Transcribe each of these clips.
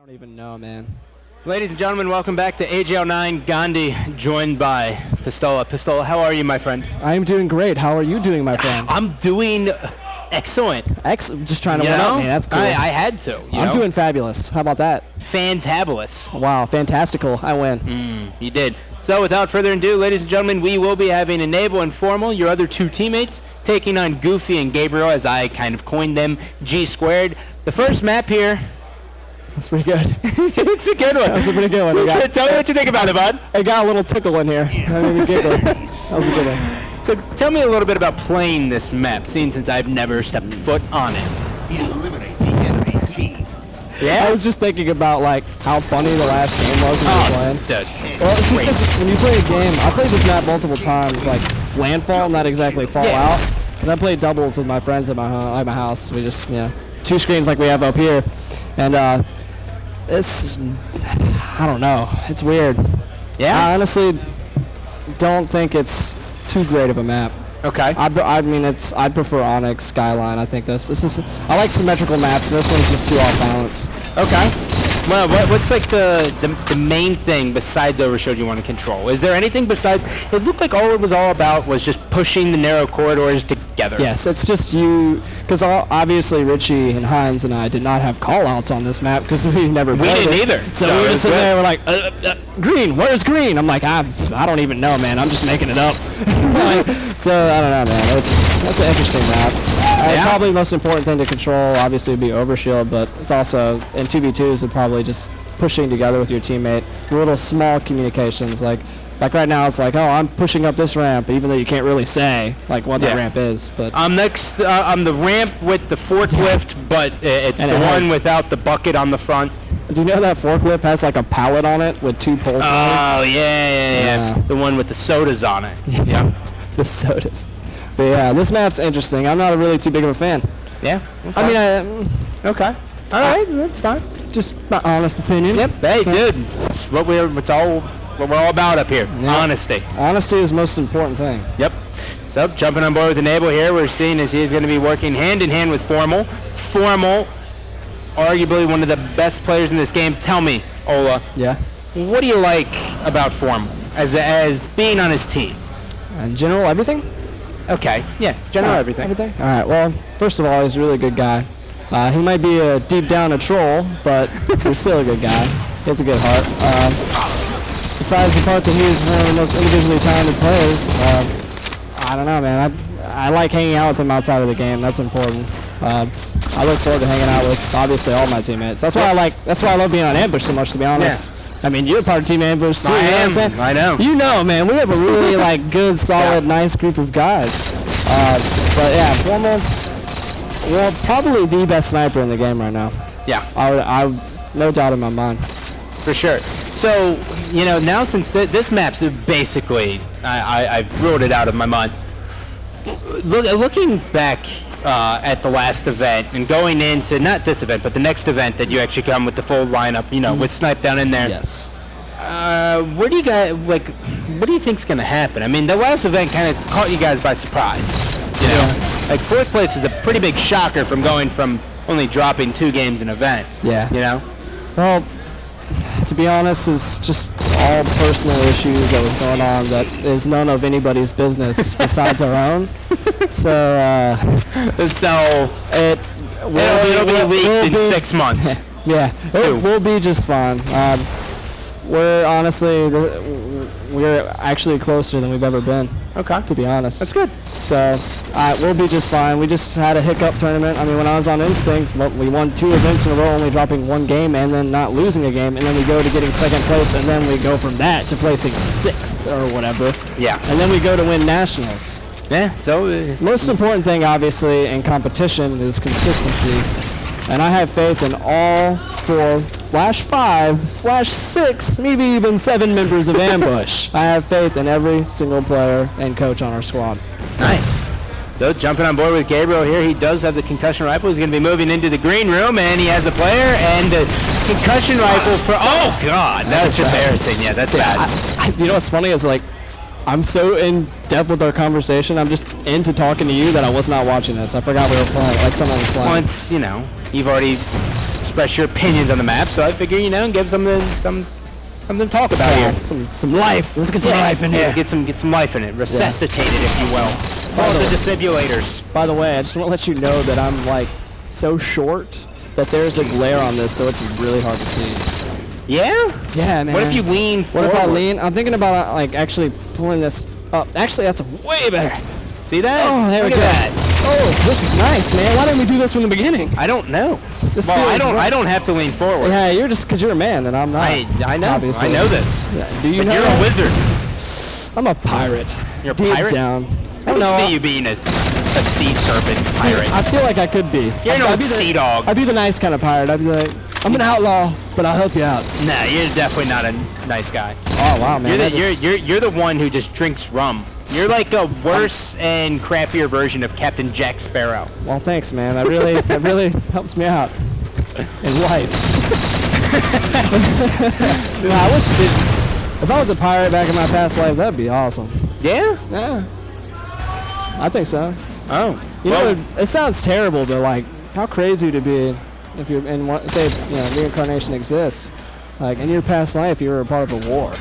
don't even know, man. Ladies and gentlemen, welcome back to AGL 9. Gandhi, joined by Pistola. Pistola, how are you, my friend? I am doing great. How are you doing, my friend? I'm doing excellent. Just trying to win up, man. That's cool. I had to. I'm doing fabulous. How about that? Fantabulous. Wow, fantastical. I win. You did. So without further ado, ladies and gentlemen, we will be having Enable and Formal, your other two teammates, taking on Goofy and Gabriel, as I kind of coined them, G squared. The first map here. That's pretty good. It's a good one. That's a pretty good one. Tell me what you think about it, bud. I got a little tickle in here. That was a good one. So tell me a little bit about playing this map, seeing since I've never stepped foot on it. Eliminate the enemy team. Yeah? I was just thinking about like how funny the last game was when we were playing. Dude. Well, it's just 'cause when you play a game, I played this map multiple times, like landfall, not exactly fallout. And I played doubles with my friends at my house. We just, two screens like we have up here, and it's, I don't know, it's weird. Yeah? I honestly don't think it's too great of a map. Okay. I mean, I'd prefer Onyx, Skyline. I think this is, I like symmetrical maps. This one's just too off balance. Okay. Well, what's like the main thing besides overshield you want to control? Is there anything besides? It looked like all it was all about was just pushing the narrow corridors together. Yes, it's just you, because obviously Richie and Hines and I did not have callouts on this map because we never played didn't it. either. So we were just sitting there, we're like, green, where's green? I'm like, I don't even know, man. I'm just making it up. So I don't know, man. That's an interesting map. Probably the most important thing to control obviously would be overshield, but it's also in 2v2s and probably just pushing together with your teammate. Little small communications, like right now it's like, oh, I'm pushing up this ramp, even though you can't really say like what that ramp is. But I'm next. I'm the ramp with the forklift, but it's the one without the bucket on the front. Do you know that forklift has like a pallet on it with two pole Oh yeah. The one with the sodas on it. Yeah. The sodas. But yeah, this map's interesting. I'm not really too big of a fan. Yeah. Okay. I mean, okay. All right, that's fine. Just my honest opinion. Yep. Hey, dude, it's what we're all about up here. Yeah. Honesty. Honesty is the most important thing. Yep. So jumping on board with Enable here, we're seeing as he's going to be working hand in hand with Formal. Formal, arguably one of the best players in this game. Tell me, Ola. Yeah. What do you like about Formal as being on his team? In general, everything? Okay. Yeah. General everything. Everything. All right. Well, first of all, he's a really good guy. He might be deep down a troll, but he's still a good guy. He has a good heart. Besides the part that he's one of the most individually talented players, I don't know, man. I like hanging out with him outside of the game. That's important. I look forward to hanging out with obviously all my teammates. That's why I love being on Ambush so much, to be honest. Yeah. I mean, you're part of Team Ambush too. I know. You know, man. We have a really like good, solid, nice group of guys. But yeah, Formal. Well, probably the best sniper in the game right now. Yeah. I no doubt in my mind. For sure. So, now since this map's basically, I've ruled it out of my mind. Looking back at the last event and going into, not this event, but the next event that you actually come with the full lineup, with Snipe down in there. Yes. What do you think's going to happen? I mean, the last event kind of caught you guys by surprise. You know? Like, fourth place is a pretty big shocker from going from only dropping 2 games an event. Yeah. Well, to be honest, it's just all personal issues that was going on that is none of anybody's business besides our own. So it will be leaked in 6 months. Yeah, it will be just fine. We're actually closer than we've ever been. Okay. To be honest. That's good. So we'll be just fine. We just had a hiccup tournament. I mean, when I was on Instinct, we won 2 events in a row, only dropping 1 game and then not losing a game, and then we go to getting 2nd place, and then we go from that to placing 6th or whatever. Yeah. And then we go to win nationals. Yeah. So most important thing, obviously, in competition is consistency. And I have faith in all 4/5/6, maybe even 7 members of Ambush. I have faith in every single player and coach on our squad. Nice. So jumping on board with Gabriel here, he does have the concussion rifle. He's going to be moving into the green room, and he has the player and the concussion rifle for. Oh God, that's embarrassing. Yeah, that's bad. You know what's funny is like, I'm so in depth with our conversation. I'm just into talking to you that I was not watching this. I forgot we were playing. Like someone was playing. Once you've already express your opinions on the map. So I figure, you know, give something to talk about here. Some life. Let's get some life in here. Get some life in it. Resuscitate it, if you will. All the defibrillators. By the way, I just want to let you know that I'm like so short that there's a glare on this, so it's really hard to see. Yeah? Yeah, man. What if you lean forward? What if I lean? I'm thinking about like actually pulling this up. Actually, that's way better. See that? Oh, there we Look go. at that. Oh, this is nice, man. Why didn't we do this from the beginning? I don't know. This Well, feels I right. don't have to lean forward. Yeah, you're just because you're a man and I'm not. I know. Obviously. I know this. Yeah. Do you But know? you're a wizard. I'm a pirate. You're a Deep pirate? down. I don't see you being a sea serpent pirate. I feel like I could be. You're I'd no be sea dog. I'd be the nice kind of pirate. I'd be like, I'm an outlaw, but I'll help you out. Nah, you're definitely not a nice guy. Oh wow, man. You're the one who just drinks rum. You're like a worse and crappier version of Captain Jack Sparrow. Well, thanks, man. That really helps me out in life. I wish if I was a pirate back in my past life, that'd be awesome. Yeah? Yeah. I think so. Oh. You know, it sounds terrible, but like, how crazy would it be if you're in one, say, you know, reincarnation exists, like in your past life you were a part of a war,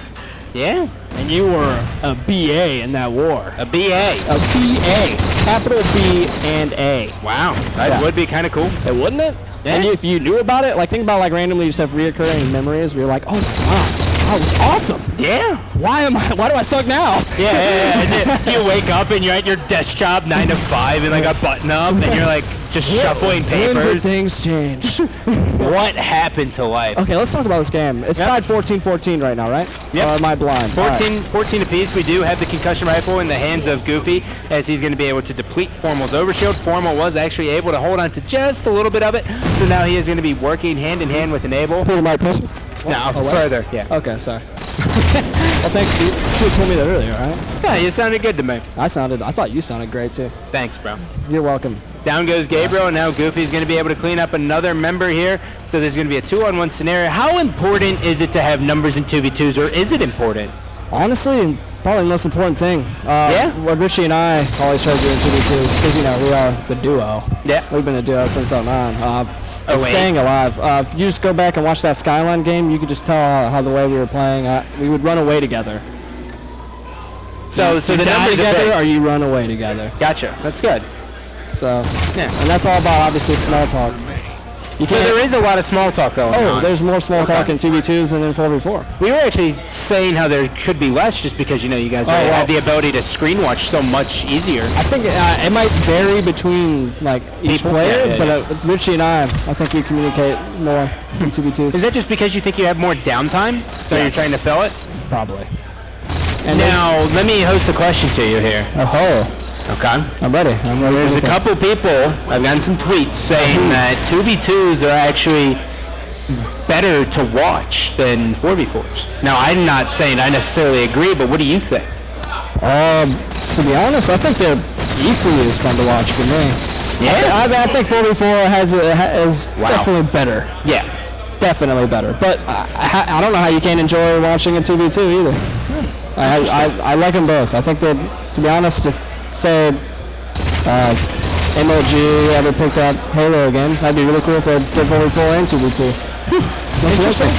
Yeah? and you were a BA in that war. A BA. A BA, capital B and A. Wow. That Yeah. would be kind of cool. It wouldn't it? Yeah. And if you knew about it, like think about like randomly you just have reoccurring memories where you're like, oh my god, that was awesome. Yeah. Why do I suck now? Yeah. And then you wake up and you're at your desk job 9 to 5 and like a button up and you're like just shuffling When did papers. things change? What happened to life? Okay, let's talk about this game. It's Yep. tied 14-14 right now, right? Yep. Or am I blind? All right. 14 apiece. We do have the concussion rifle in the hands of Goofy, as he's going to be able to deplete Formal's overshield. Formal was actually able to hold on to just a little bit of it, so now he is going to be working hand in hand with Enable. Pull the mic closer. Now Oh, what? further, yeah. Okay, sorry. Well, thanks, Pete. You should have told me that earlier, right? Yeah, you sounded good to me. I thought you sounded great too. Thanks, bro. You're welcome. Down goes Gabriel, and now Goofy's going to be able to clean up another member here. So there's going to be a 2-on-1 scenario. How important is it to have numbers in 2v2s, or is it important? Honestly, probably the most important thing. Yeah? What Richie and I always try to do in 2v2s, because, you know, we are the duo. Yeah. We've been a duo since 09. It's 08. staying alive. If you just go back and watch that Skyline game, you could just tell how the way we were playing, we would run away together. So you the die numbers are together big. or you run away together. Gotcha. That's good. So, Yeah. and that's all about, obviously, small talk. You So can't- there is a lot of small talk going on. Oh, there's more small talk in 2v2s than in 4v4. We were actually saying how there could be less just because, you know, you guys well. have the ability to screen watch so much easier. I think it might vary between like each People? player, Yeah, but yeah. Richie and I think we communicate more in 2v2s. Is that just because you think you have more downtime? So you're Yes. trying to fill it? Probably. And Now, let me host a question to you here. oh, Okay. I'm ready. I'm ready. There's for a anything. couple people, I've gotten some tweets saying that 2v2s are actually better to watch than 4v4s. Now, I'm not saying I necessarily agree, but what do you think? To be honest, I think they're equally as fun to watch for me. Yeah? I think 4v4 is Wow. definitely better. Yeah. Definitely better. But I don't know how you can't enjoy watching a 2v2 either. I like them both. I think that, to be honest, if, say, MOG ever picked up Halo again, that'd be really cool if they did 4v4 and 2v2. Interesting.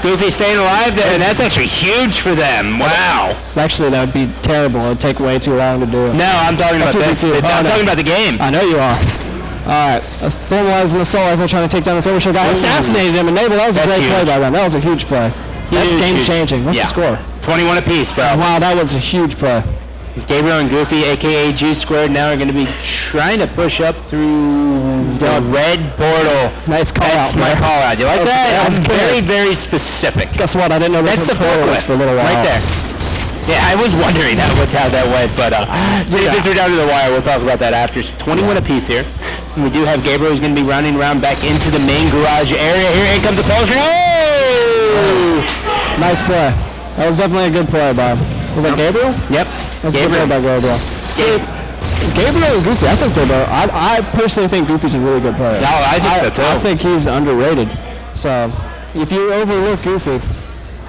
Goofy staying alive there, and that's actually huge for them. Wow. Actually, that would be terrible. It would take way too long to do it. No, I'm talking about this. 2v2. I'm no. talking about the game. I know you are. Alright, let's formalize an assault rifle trying to take down this overshield guy. Assassinated him, and Nabel, that was a That's great huge. play by them. That was a huge play. That's Huge, game huge. changing. What's Yeah. the score? 21 apiece, bro. Wow, that was a huge play. Gabriel and Goofy, a.k.a. G Squared, now are going to be trying to push up through the red portal. Nice call That's out, my man. call out. You like That was- that? that was That's good. very, very specific. Guess what? I didn't know That's the portal was forklift for a little while. right there. Yeah, I was wondering how that went, but since we're down to the wire, we'll talk about that after. So 21 apiece here. And we do have Gabriel who's going to be rounding around back into the main garage area. Here comes the pulse. Oh! Nice play. That was definitely a good play by him. Was that Gabriel? Yep. That's a good play by Gabriel. See, Gabriel and Goofy, I think they're both. I personally think Goofy's a really good player. No, I think so too. I think he's underrated. So, if you overlook Goofy,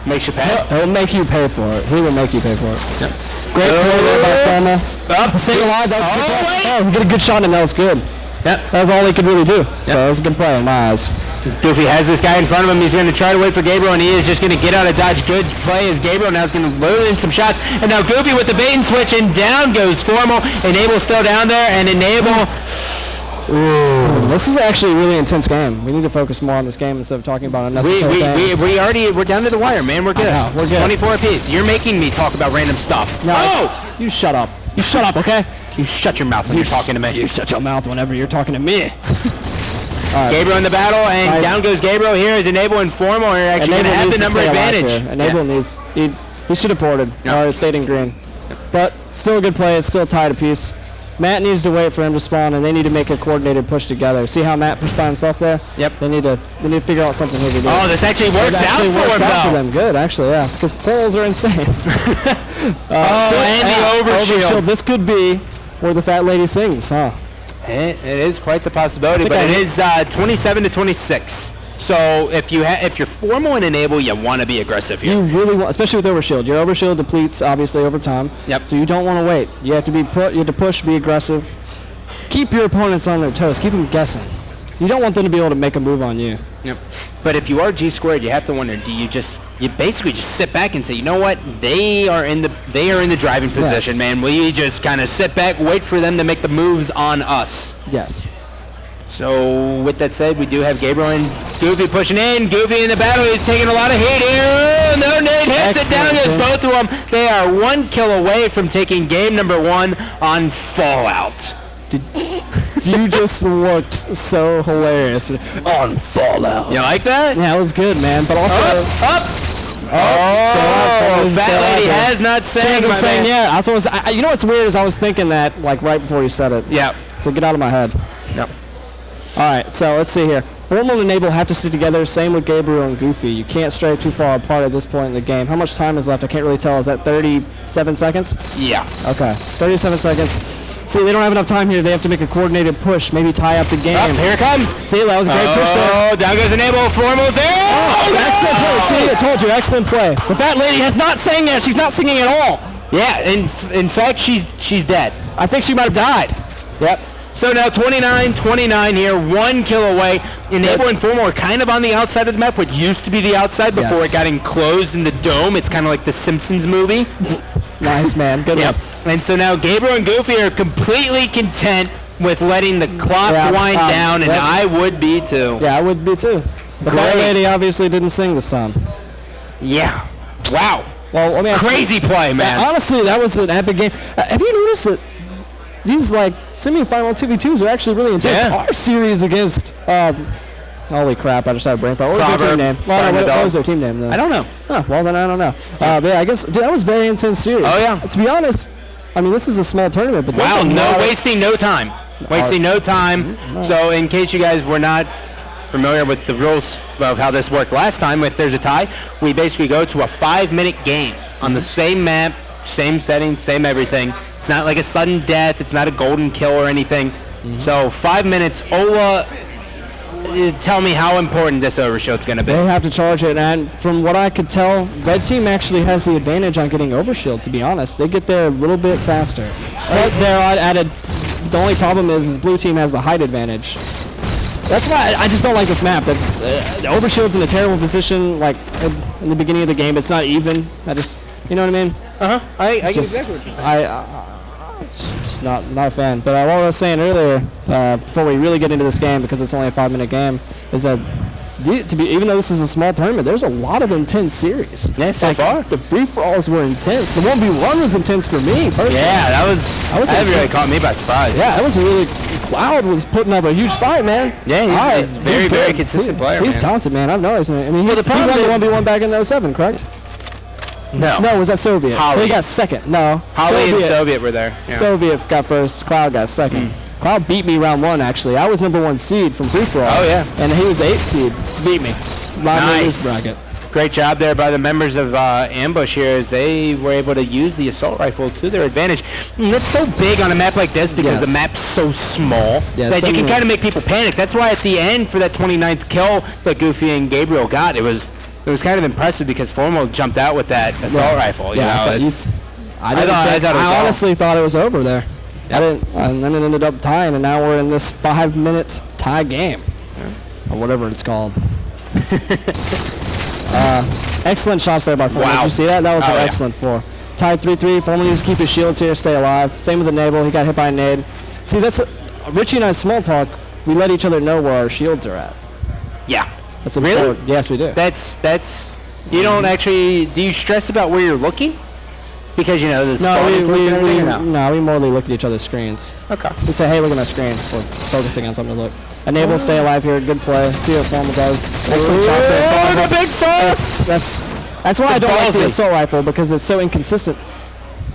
Makes you pay. he'll make you pay for it. He will make you pay for it. Yep. Great play there by Thelma. Up. Staying alive, that was a good play. wait. Oh, we get a good shot and that was good. Yep. That was all he could really do. So that was a good play in my eyes. Goofy has this guy in front of him. He's going to try to wait for Gabriel, and he is just going to get out of dodge. Good play as Gabriel now is going to load in some shots. And now Goofy with the bait and switch, and down goes Formal. Enable still down there, and Enable. Ooh. This is actually a really intense game. We need to focus more on this game instead of talking about unnecessary things. We're down to the wire, man. We're good. We're good. 24 apiece. You're making me talk about random stuff. No, you shut up. You shut up, okay? You shut your mouth when you're talking to me. You shut your mouth whenever you're talking to me. Right. Gabriel in the battle, and down goes Gabriel. Here is Enable and Formal. Are actually going to have the number advantage. Enable needs. He should have ported or stayed in green. But still a good play. It's still tied apiece. Matt needs to wait for him to spawn, and they need to make a coordinated push together. See how Matt pushed by himself there? Yep. They need to figure out something here to do. Oh, this actually works out for them. Good, actually, yeah. Because portals are insane. And the overshield. This could be where the fat lady sings, huh? It is quite the possibility, but it is 27 to 26. So if you're Formal and Enable, you want to be aggressive here. You really want, especially with overshield. Your overshield depletes obviously over time. Yep. So you don't want to wait. You have to you have to push, be aggressive. Keep your opponents on their toes. Keep them guessing. You don't want them to be able to make a move on you. Yep. But if you are G squared, you have to wonder: you basically just sit back and say, you know what? They are in the driving position, man. We just kind of sit back, wait for them to make the moves on us. Yes. So with that said, we do have Gabriel and Goofy pushing in. Goofy in the battle. He's taking a lot of heat here. Oh, no, Nate hits it down. Goes both of them. They are 1 kill away from taking game number 1 on Fallout. You just looked so hilarious on Fallout. You like that? Yeah, it was good, man. But also Fat Lady has not sang. She hasn't sang yet. You know what's weird is I was thinking that like right before you said it. Yeah. So get out of my head. Yep. All right, so let's see here. Formal and Enable have to stick together. Same with Gabriel and Goofy. You can't stray too far apart at this point in the game. How much time is left? I can't really tell. Is that 37 seconds? Yeah. Okay, 37 seconds. See, they don't have enough time here. They have to make a coordinated push, maybe tie up the game. Here it comes. See, that was a great push there. Oh, down goes Enable. Formal's there. Excellent play. See, I told you, excellent play. The fat lady has not sang yet. She's not singing at all. Yeah, in fact, she's dead. I think she might have died. Yep. So now 29-29 here, 1 kill away. Enable and Formal are kind of on the outside of the map, what used to be the outside before it got enclosed in the dome. It's kind of like the Simpsons movie. Nice, man. Good one. And so now Gabriel and Goofy are completely content with letting the clock wind down, and I would be too. Yeah, I would be too. The fat lady obviously didn't sing this song. Yeah. Wow. Well, I mean, crazy play, man. Honestly, that was an epic game. Have you noticed that these like semi-final 2v2s are actually really intense? Yeah. Our series against holy crap! I just had a brain fart. What was their team name? What was their team name? Then? I don't know. Oh, well, then I don't know. But yeah, I guess that was a very intense series. Oh yeah. To be honest, I mean this is a small tournament, but wasting no time. Wasting no time. So in case you guys were not familiar with the rules of how this worked last time, if there's a tie, we basically go to a 5-minute game on the same map, same settings, same everything. It's not like a sudden death. It's not a golden kill or anything. So 5 minutes. Ola, tell me how important this overshield's going to be. They have to charge it, and from what I could tell, red team actually has the advantage on getting overshield, to be honest. They get there a little bit faster. But they're added. The only problem is blue team has the height advantage. That's why I just don't like this map. That's the overshield's in a terrible position, like in the beginning of the game. It's not even. You know what I mean? I get exactly what you're saying. It's just not a fan. But what I was saying earlier, before we really get into this game, because it's only a 5-minute game, is that even though this is a small tournament, there's a lot of intense series. Yeah, so far. The free-for-alls were intense. The 1v1 was intense for me, personally. Yeah, that really caught me by surprise. Yeah, that was really... Cloud was putting up a huge fight, man. Yeah, he's very, very consistent player, He's talented, man. I've noticed. I mean, he won the 1v1 back in 07, correct? No, was that Soviet? Holly. He got second. No. Holly and Soviet were there. Yeah. Soviet got first. Cloud got second. Cloud beat me round 1, actually. I was number 1 seed from free-for-all. Oh, yeah. And he was 8th seed. Beat me. Nice. Bracket. Great job there by the members of Ambush here, as they were able to use the assault rifle to their advantage. And that's so big on a map like this because the map's so small that you can kind of make people panic. That's why at the end for that 29th kill that Goofy and Gabriel got, it was kind of impressive because Formal jumped out with that assault rifle. I honestly thought it was over there. And then it ended up tying, and now we're in this 5-minute tie game. or whatever it's called. Excellent shots there by Formal. Wow. Did you see that? That was an yeah. excellent 4. Tied 3-3. Formal needs to keep his shields here, stay alive. Same with Enable. He got hit by a nade. See, that's Richie and I small talk. We let each other know where our shields are at. Yeah. That's important. Yes, we do. That's you don't actually, do you stress about where you're looking? Because, you know, the spawning points and everything, or no? we morally look at each other's screens. Okay. We say, hey, look at my screen. We're focusing on something to look. Enable, stay alive here. Good play. See what Formal does. Excellent shots there. Oh, the big sauce! That's why I don't like the ballsy. assault rifle, because it's so inconsistent.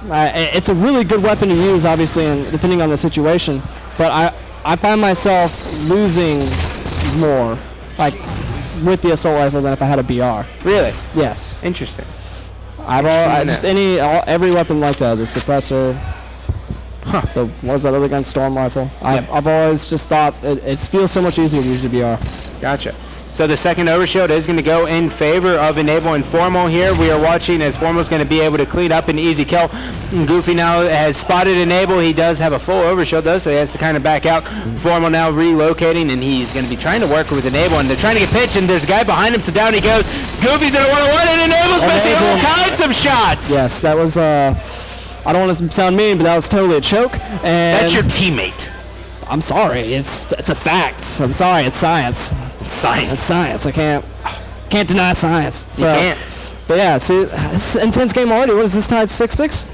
It's a really good weapon to use, obviously, and depending on the situation. But I find myself losing more, like, with the assault rifle than if I had a BR. Really? Yes. Interesting. Every weapon like that, the suppressor. So what was that other gun? Storm rifle. I've always just thought it feels so much easier to use the BR. Gotcha. So the second overshield is going to go in favor of Enable and Formal here. We are watching as Formal's going to be able to clean up an easy kill. Goofy now has spotted Enable. He does have a full overshield though, so he has to kind of back out. Formal now relocating, and he's going to be trying to work with Enable, and they're trying to get pitched, and there's a guy behind him, so down he goes. Goofy's in a 1-on-1, and Enable's missing all kinds of shots. Yes, that was, I don't want to sound mean, but that was totally a choke. And that's your teammate. I'm sorry, it's a fact. I'm sorry, it's science. Science. It's science. I can't deny science. So, you can't. But yeah, see, it's an intense game already. What is this tied 6-6?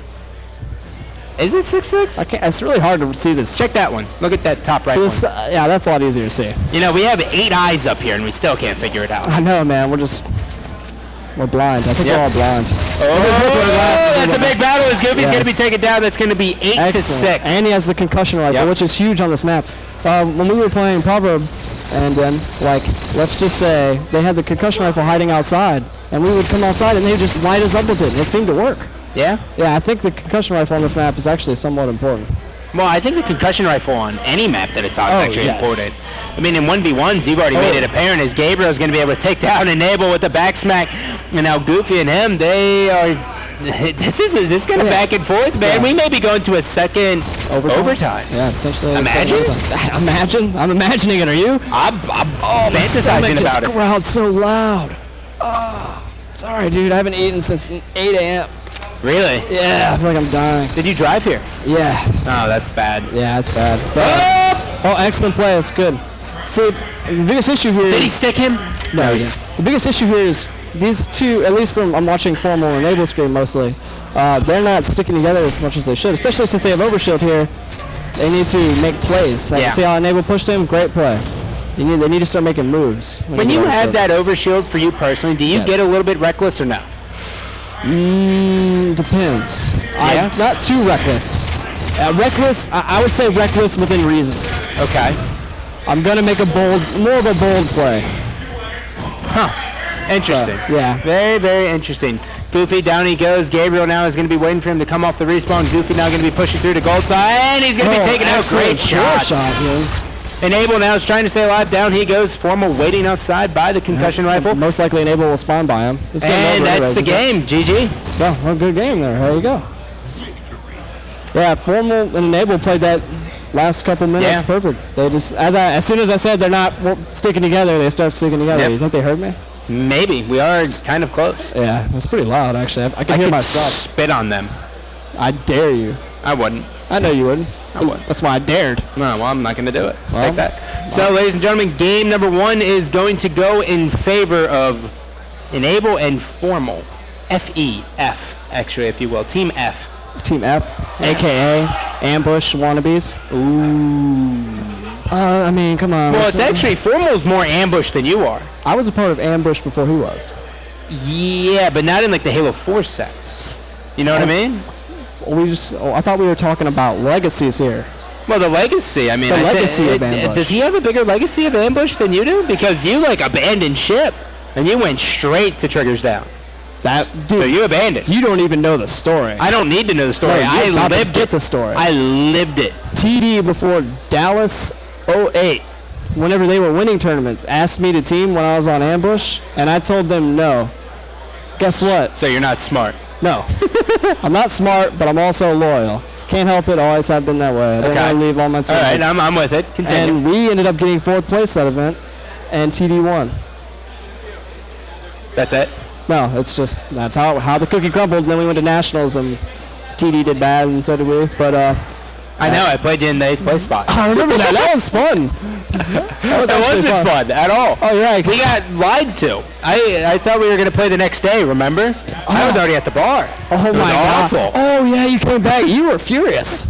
Is it 6-6? I can't. It's really hard to see this. Check that one. Look at that top right one. Yeah, that's a lot easier to see. You know, we have 8 eyes up here, and we still can't figure it out. I know, man. We're blind. I think we're all blind. Oh, that's a big battle. As Goofy's going to be taken down. That's going to be 8-6. And he has the concussion rifle, which is huge on this map. When we were playing Proverb, and then, let's just say they had the concussion rifle hiding outside, and we would come outside and they would just light us up with it, and it seemed to work. Yeah? Yeah, I think the concussion rifle on this map is actually somewhat important. Well, I think the concussion rifle on any map that it's on is actually important. I mean, in 1v1s, you've already made it apparent as Gabriel's going to be able to take down Enable with the back smack. And now Goofy and him, they are... This is kind of back and forth, man. We may be going to a second overtime. Yeah, potentially. Imagine? I'm imagining it. Are you? I'm fantasizing about it. This crowd so loud. Oh, sorry, dude. I haven't eaten since 8 a.m. Really? Yeah, I feel like I'm dying. Did you drive here? Yeah. Oh, that's bad. Yeah, that's bad. But, excellent play. That's good. See, the biggest issue here Did he stick him? No, he didn't. The biggest issue here is these two, at least from I'm watching Formal and Enable screen mostly, they're not sticking together as much as they should, especially since they have overshield here. They need to make plays. See how Enable pushed him? Great play. They need to start making moves. When you have that overshield for you personally, do you get a little bit reckless or no? Depends. Yeah? Not too reckless. Reckless, I would say reckless within reason. Okay. I'm going to make more of a bold play. Huh. Interesting. Yeah. Very, very interesting. Goofy, down he goes. Gabriel now is going to be waiting for him to come off the respawn. Goofy now going to be pushing through to gold side, and he's going to be taking out great shots. Enable now is trying to stay alive. Down he goes. Formal waiting outside by the concussion rifle. Most likely Enable will spawn by him. And that's the game. GG. Well, a good game there. There you go. Yeah, Formal and Enable played that last couple minutes perfect. They just, as soon as I said they're not sticking together, they start sticking together. Yep. You think they heard me? Maybe. We are kind of close. Yeah, that's pretty loud, actually. I can hear myself. Spit on them. I dare you. I wouldn't. I know you wouldn't. I wouldn't. That's why I dared. No, well, I'm not going to do it. Take that. So, ladies and gentlemen, game number 1 is going to go in favor of Enable and Formal. F-E-F, actually, if you will. Team F. Team F, a.k.a. Ambush Wannabes. Ooh. I mean, come on. Well, it's actually Formal's more ambush than you are. I was a part of Ambush before he was. Yeah, but not in like the Halo 4 sense. You know what I mean? I thought we were talking about legacies here. Well, the legacy, I mean. The legacy of Ambush. Does he have a bigger legacy of Ambush than you do? Because you, abandoned ship, and you went straight to Triggers Down. Dude, so you abandoned. You don't even know the story. I don't need to know the story. No, I lived get the story. I lived it. TD before Dallas 08, whenever they were winning tournaments, asked me to team when I was on Ambush, and I told them no. Guess what? So you're not smart. No. I'm not smart, but I'm also loyal. Can't help it. Always have been that way. I don't want to leave all my teammates. All right, I'm with it. Continue. And we ended up getting 4th place that event. and TD won. That's it? No, that's how the cookie crumbled. And then we went to nationals, and TD did bad, and so did we. But I know. I played you in the 8th place spot. I remember that. That was fun. That wasn't fun at all. Oh, you're right. We got lied to. I thought we were going to play the next day, remember? I was already at the bar. Oh, my God. Awful. Oh, yeah, you came back. You were furious.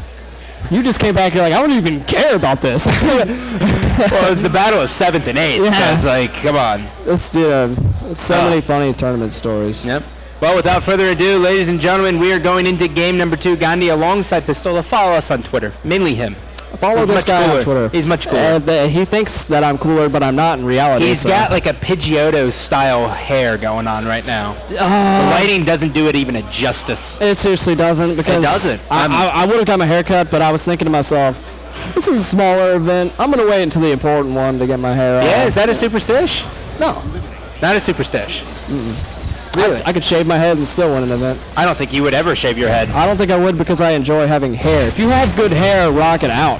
You just came back. You're like, I don't even care about this. Well, it was the battle of 7th and 8th, so it's like, come on. Let's do so many funny tournament stories. Yep. Well, without further ado, ladies and gentlemen, we are going into game number 2. Gandhi alongside Pistola. Follow us on Twitter. Mainly him. Follow this guy on Twitter. He's much cooler. He thinks that I'm cooler, but I'm not in reality. He's got like a Pidgeotto-style hair going on right now. The lighting doesn't do it even a justice. It seriously doesn't. Because it doesn't. I would have got my hair cut, but I was thinking to myself, this is a smaller event. I'm going to wait until the important one to get my hair Yeah, off. is that a superstish? No. Not a superstish. Really? I could shave my head and still win an event. I don't think you would ever shave your head. I don't think I would because I enjoy having hair. If you have good hair, rock it out.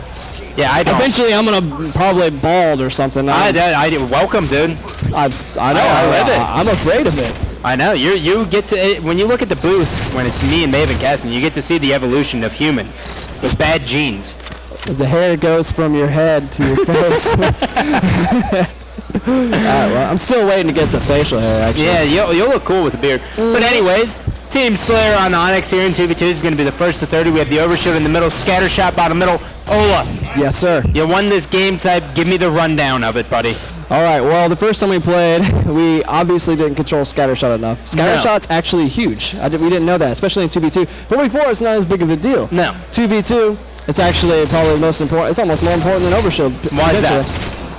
Yeah, I don't. Eventually, I'm gonna probably bald or something. Welcome, dude. I know. I live it. I'm afraid of it. I know. You get to when you look at the booth when it's me and Maven casting, you get to see the evolution of humans with bad genes. The hair goes from your head to your face. Alright, well, I'm still waiting to get the facial hair, actually. Yeah, you'll look cool with the beard. But anyways, Team Slayer on Onyx here in 2v2 is going to be the first to 30. We have the overshield in the middle, scatter shot bottom middle. Ola. Yes, sir. You won this game type. Give me the rundown of it, buddy. Alright, well, the first time we played, we obviously didn't control scatter shot enough. Scatter shot's actually huge. We didn't know that, especially in 2v2. 4v4, it's not as big of a deal. No. 2v2, it's actually probably the most important. It's almost more important than overshield. Why is that?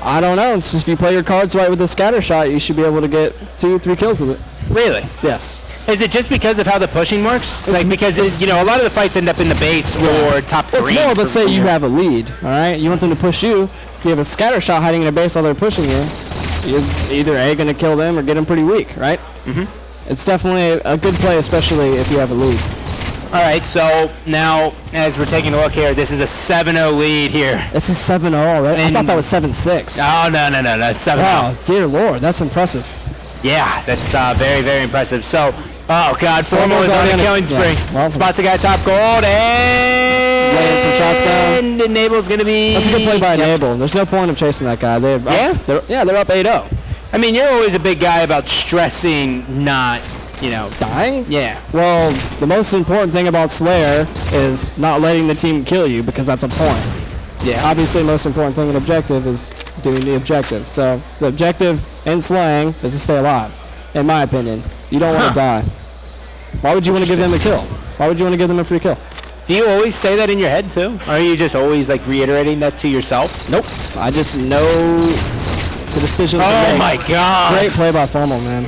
I don't know. It's just if you play your cards right with the scatter shot, you should be able to get 2-3 kills with it. Really? Yes. Is it just because of how the pushing works? Like because it's, a lot of the fights end up in the base or top 3. It's more of a say you have a lead, all right? You want them to push you. If you have a scatter shot hiding in a base while they're pushing you, you're either A, going to kill them or get them pretty weak, right? Mm-hmm. It's definitely a good play, especially if you have a lead. All right, so now as we're taking a look here, this is a 7-0 lead here. This is 7-0 already? I thought that was 7-6. Oh, no, that's 7-0. Wow, dear Lord, that's impressive. Yeah, that's very, very impressive. So, oh, God, Formal is on a killing spree. Yeah, well, spots a guy top gold, and laying some shots down. And Enable's going to be... That's a good play by Enable. There's no point of chasing that guy. They're up 8-0. I mean, you're always a big guy about stressing not... dying? Yeah. Well, the most important thing about Slayer is not letting the team kill you because that's a point. Yeah. Obviously, the most important thing in objective is doing the objective. So the objective in slaying is to stay alive, in my opinion. You don't want to die. Why would you want to give them a kill? Why would you want to give them a free kill? Do you always say that in your head, too? Or are you just always, reiterating that to yourself? Nope. I just know the decision to make. Oh, my God. Great play by Formal, man.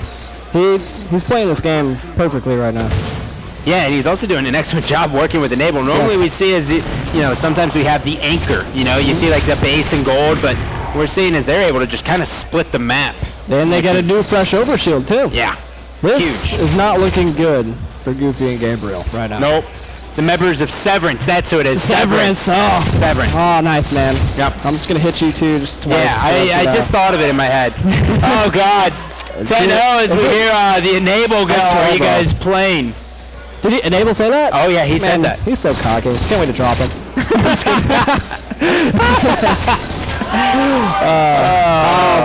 He's playing this game perfectly right now. Yeah, and he's also doing an excellent job working with Enable. Normally we see as, sometimes we have the anchor. You see the base and gold, but we're seeing is they're able to just kind of split the map. Then they got a new fresh overshield, too. Yeah. This is not looking good for Goofy and Gabriel right now. Nope. The members of Severance, that's who it is. Severance. Severance. Oh, nice, man. Yep. I'm just going to hit you, too, just twice. Yeah, I just thought of it in my head. Oh, God. 10-0 as we hear the Enable go. Are you guys playing? Did he Enable say that? Oh, yeah, he said that. He's so cocky. Can't wait to drop him.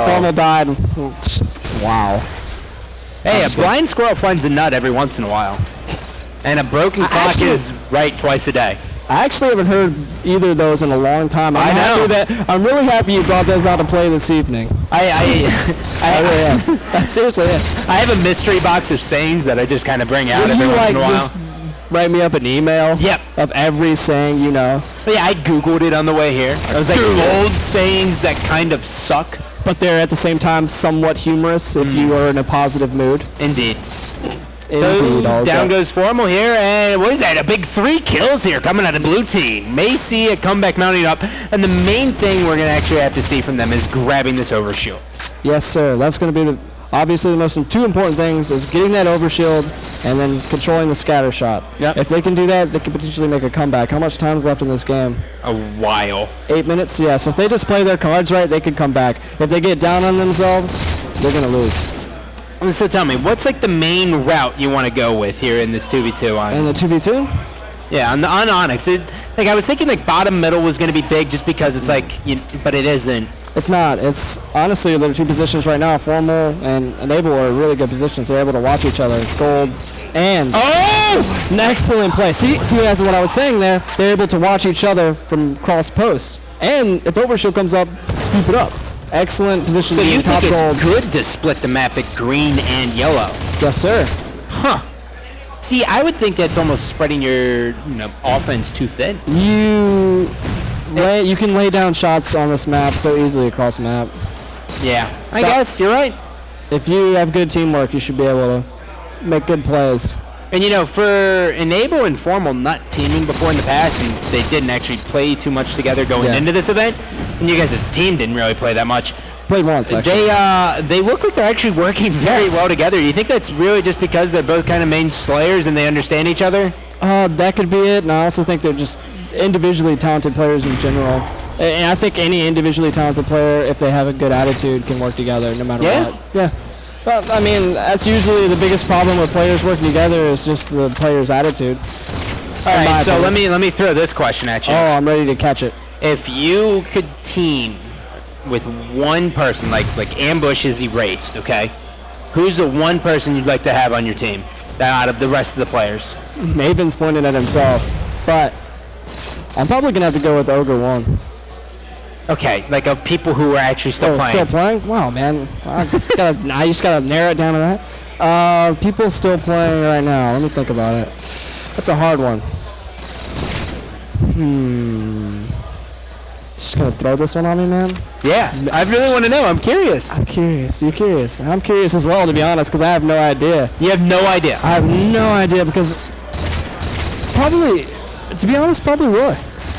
Formal died. Wow. Hey, a blind squirrel finds a nut every once in a while. And a broken clock is right twice a day. I actually haven't heard either of those in a long time. I'm really happy you brought those out to play this evening. I really am. Seriously, yeah. I have a mystery box of sayings that I just kind of bring out every once in a while. Just write me up an email of every saying you know. But yeah, I Googled it on the way here. I was like, old sayings that kind of suck. But they're at the same time somewhat humorous if you are in a positive mood. Indeed. Indeed. So down goes Formal here, and what is that? A big 3 kills here coming out of blue team. May see a comeback mounting up, and the main thing we're going to actually have to see from them is grabbing this overshield. Yes, sir. That's going to be the... Obviously, the most two important things is getting that overshield and then controlling the scatter shot. Yep. If they can do that, they can potentially make a comeback. How much time is left in this game? A while. 8 minutes? Yeah, so if they just play their cards right, they could come back. If they get down on themselves, they're going to lose. So tell me, what's like the main route you want to go with here in this 2v2 on? And the 2v2? Yeah, on Onyx. Like I was thinking like bottom middle was going to be big just because it's like, but it isn't. It's not. It's honestly the two positions right now, Formal and Enable, are really good positions. They're able to watch each other. Gold and an excellent play. See, that's what I was saying there. They're able to watch each other from cross post. And if overshield comes up, scoop it up. Excellent position. So you top think gold. it's good to split the map at green and yellow? Yes, sir. Huh. See, I would think that's almost spreading your offense too thin. You can lay down shots on this map so easily across the map. Yeah, I guess you're right. If you have good teamwork, you should be able to make good plays. And for Enable and Formal not teaming before in the past, and they didn't actually play too much together going into this event, and you guys' team didn't really play that much. Played once, actually. They look like they're actually working very well together. Do you think that's really just because they're both kind of main slayers and they understand each other? That could be it, and I also think they're just individually talented players in general. And I think any individually talented player, if they have a good attitude, can work together no matter what. Yeah. But, I mean, that's usually the biggest problem with players working together is just the player's attitude. All right, so let me throw this question at you. Oh, I'm ready to catch it. If you could team with one person, like Ambush is erased, okay? Who's the one person you'd like to have on your team out of the rest of the players? Maven's pointing at himself, but I'm probably going to have to go with Ogre 1. Okay, like of people who are actually still playing. Still playing? Wow, man. I just gotta narrow it down to that. People still playing right now. Let me think about it. That's a hard one. Just gonna throw this one on me, man? Yeah, I really want to know. I'm curious. I'm curious. You're curious. I'm curious as well, to be honest, because I have no idea. You have no idea? I have no idea because probably, to be honest, probably Roy.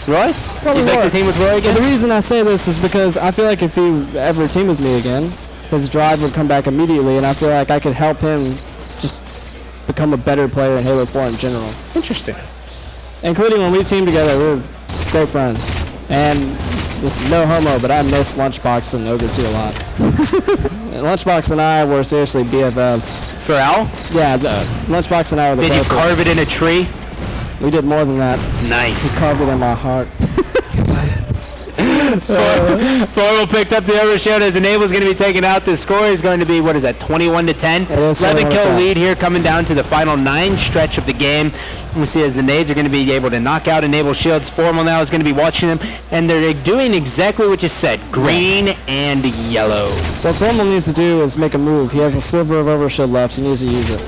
Roy? Probably You'd like to team with Roy again? And the reason I say this is because I feel like if he ever teamed with me again, his drive would come back immediately, and I feel like I could help him just become a better player in Halo 4 in general. Interesting. Including when we teamed together, we were great friends. And this no homo, but I miss Lunchbox and Ogre 2 a lot. And Lunchbox and I were seriously BFFs. For Al? Yeah, Lunchbox and I were the Did you closest. carve it in a tree? We did more than that. Nice. We carved it in my heart. Formal picked up the overshield as Enable's going to be taken out. The score is going to be, 21 to 10? It is 11 kill 21-10. lead here coming down to the final 9 stretch of the game. We see as the nades are going to be able to knock out Enable shields. Formal now is going to be watching them, and they're doing exactly what you said, green and yellow. What Formal needs to do is make a move. He has a sliver of overshield left. He needs to use it.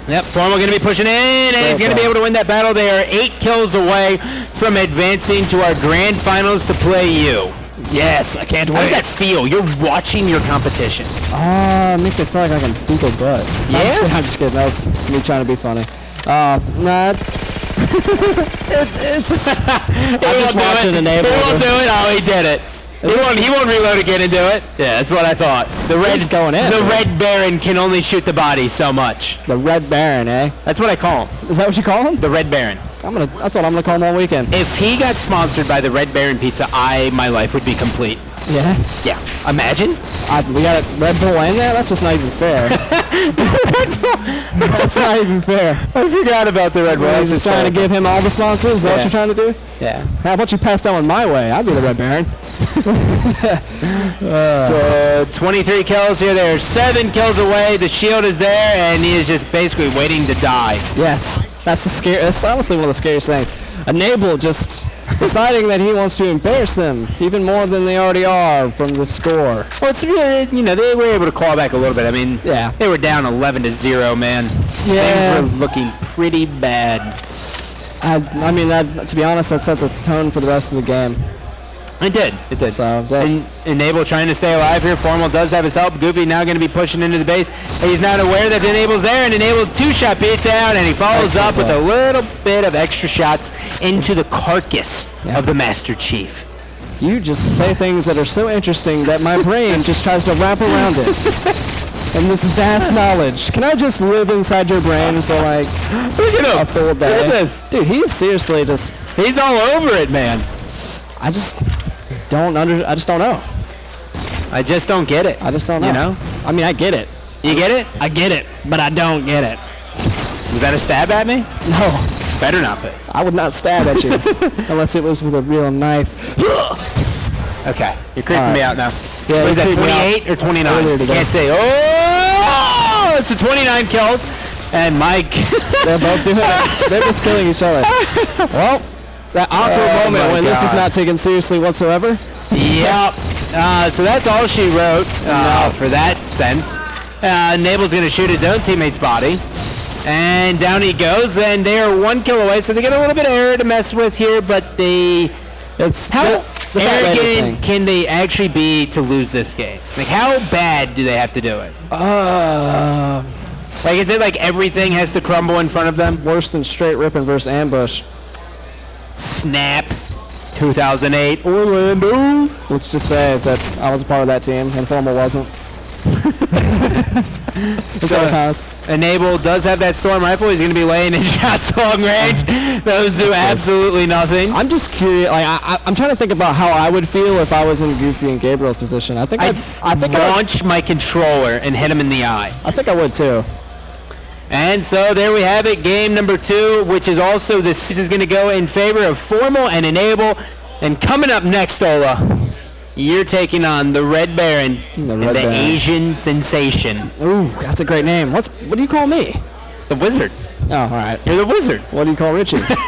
Yep, Formal going to be pushing in, and he's going to be able to win that battle. They are 8 kills away from advancing to our grand finals to play you. Yes, I can't wait. How does that feel? You're watching your competition. It makes me feel like I can beat their butt. Yeah? I'm just kidding. That's me trying to be funny. Nah. It's I'm just watching Enable. He won't do it. Oh, he did it. He won't reload again and do it. Yeah, that's what I thought. He's going in. The Red Baron can only shoot the body so much. The Red Baron, eh? That's what I call him. Is that what you call him? The Red Baron. That's what I'm gonna call him all weekend. If he got sponsored by the Red Baron Pizza, my life would be complete. Yeah. Yeah. Imagine. We got a Red Bull in there? That's just not even fair. That's not even fair. I forgot about the Red Bull. You're just trying to give him all the sponsors? Is that what you're trying to do? Yeah. How about you pass that one my way? I'd be the Red Baron. 23 kills here. They're 7 kills away. The shield is there, and he is just basically waiting to die. Yes. That's honestly one of the scariest things. Enable just deciding that he wants to embarrass them even more than they already are from the score. Well, it's really, they were able to claw back a little bit. I mean, yeah, they were down 11-0, man. Yeah. Things were looking pretty bad. I mean, to be honest, that set the tone for the rest of the game. It did. So, and Enable trying to stay alive here. Formal does have his help. Goofy now going to be pushing into the base. He's not aware that Enable's there, and Enable 2-shot beatdown, and he follows up with a little bit of extra shots into the carcass of the Master Chief. You just say things that are so interesting that my brain just tries to wrap around it. and this vast knowledge. Can I just live inside your brain for like Look at him. a full day? Look at this. Dude, he's seriously just. He's all over it, man. I just don't I just don't know. I just don't get it. I just don't know. You know? I mean, I get it. You get it? I get it, but I don't get it. Was that a stab at me? No, Better not be. I would not stab at you unless it was with a real knife. Okay. You're creeping All me right. out now. Yeah, What is that, you're creeping me 28 or 29? Earlier today. Can't say. Oh! It's a 29 kills. And Mike. They're both doing it. They're just killing each other. Well, that awkward moment my when this is God. not taken seriously whatsoever. Yep. So that's all she wrote for that sense. Nable's going to shoot his own teammate's body. And down he goes, and they are 1 kill away, so they get a little bit of error to mess with here, but how the fat lady arrogant thing. can they actually be to lose this game? Like, how bad do they have to do it? Like, is it like everything has to crumble in front of them? Worse than straight ripping versus ambush. Snap. 2008 Orlando. Let's just say that I was a part of that team and Formal wasn't. That's always how it's. Enable does have that storm rifle. He's going to be laying in shots long range. Those do absolutely nothing. I'm just curious. Like I'm trying to think about how I would feel if I was in Goofy and Gabriel's position. I think I'd I'd launch my controller and hit him in the eye. I think I would too. And so there we have it, game number 2, which is also this is going to go in favor of Formal and Enable. And coming up next, Ola, you're taking on the Red Baron and Red the Baron. Asian Sensation, Ooh, that's a great name. What do you call me? the Wizard. Oh, all right. You're the Wizard. What do you call Richie?